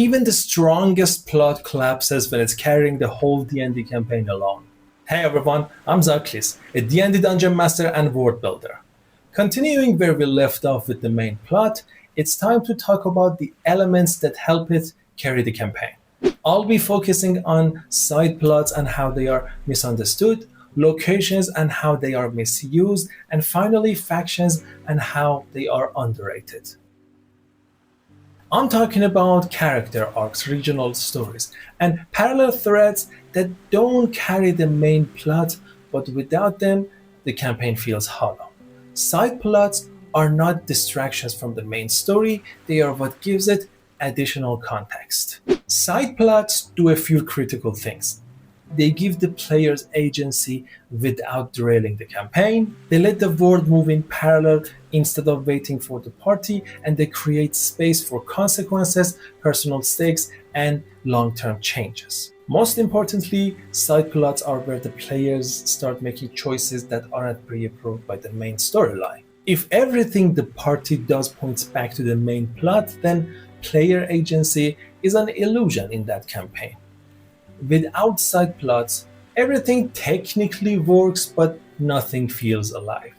Even the strongest plot collapses when it's carrying the whole D&D campaign alone. Hey everyone, I'm Zaklis, a D&D Dungeon Master and World Builder. Continuing where we left off with the main plot, it's time to talk about the elements that help it carry the campaign. I'll be focusing on side plots and how they are misunderstood, locations and how they are misused, and finally factions and how they are underrated. I'm talking about character arcs, regional stories, and parallel threads that don't carry the main plot, but without them, the campaign feels hollow. Side plots are not distractions from the main story, they are what gives it additional context. Side plots do a few critical things. They give the players agency without derailing the campaign. They let the world move in parallel instead of waiting for the party, and they create space for consequences, personal stakes, and long-term changes. Most importantly, side plots are where the players start making choices that aren't pre-approved by the main storyline. If everything the party does points back to the main plot, then player agency is an illusion in that campaign. Without side plots, everything technically works, but nothing feels alive.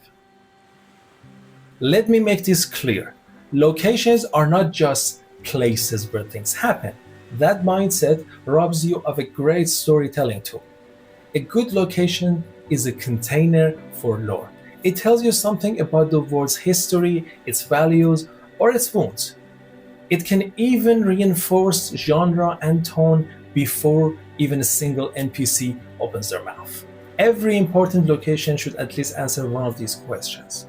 Let me make this clear. Locations are not just places where things happen. That mindset robs you of a great storytelling tool. A good location is a container for lore. It tells you something about the world's history, its values, or its wounds. It can even reinforce genre and tone before even a single NPC opens their mouth. Every important location should at least answer one of these questions.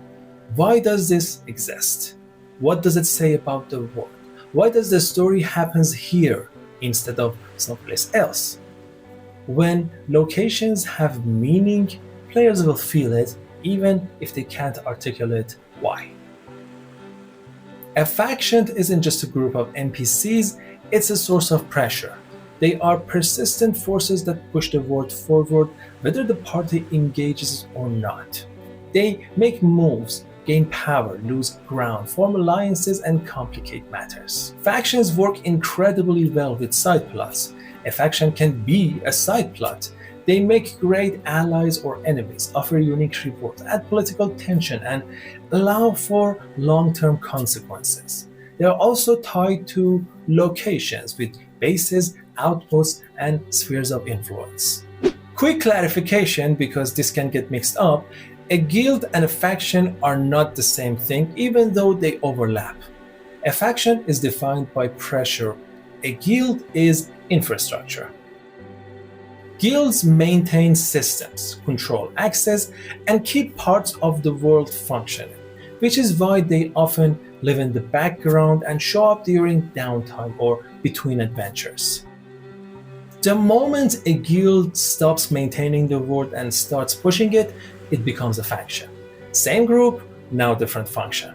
Why does this exist? What does it say about the world? Why does the story happen here instead of someplace else? When locations have meaning, players will feel it even if they can't articulate why. A faction isn't just a group of NPCs, it's a source of pressure. They are persistent forces that push the world forward whether the party engages or not. They make moves, gain power, lose ground, form alliances, and complicate matters. Factions work incredibly well with side plots. A faction can be a side plot. They make great allies or enemies, offer unique rewards, add political tension, and allow for long-term consequences. They are also tied to locations with bases, outposts, and spheres of influence. Quick clarification, because this can get mixed up, a guild and a faction are not the same thing, even though they overlap. A faction is defined by pressure. A guild is infrastructure. Guilds maintain systems, control access, and keep parts of the world functioning, which is why they often live in the background and show up during downtime or between adventures. The moment a guild stops maintaining the world and starts pushing it, it becomes a faction. Same group, now different function.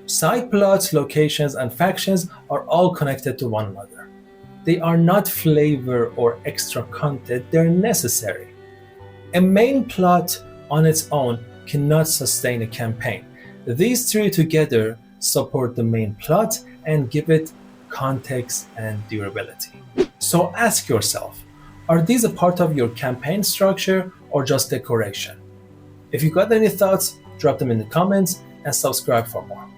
Side plots, locations, and factions are all connected to one another. They are not flavor or extra content, they're necessary. A main plot on its own cannot sustain a campaign. These three together support the main plot and give it context and durability. So ask yourself, are these a part of your campaign structure or just decoration? If you got any thoughts, drop them in the comments and subscribe for more.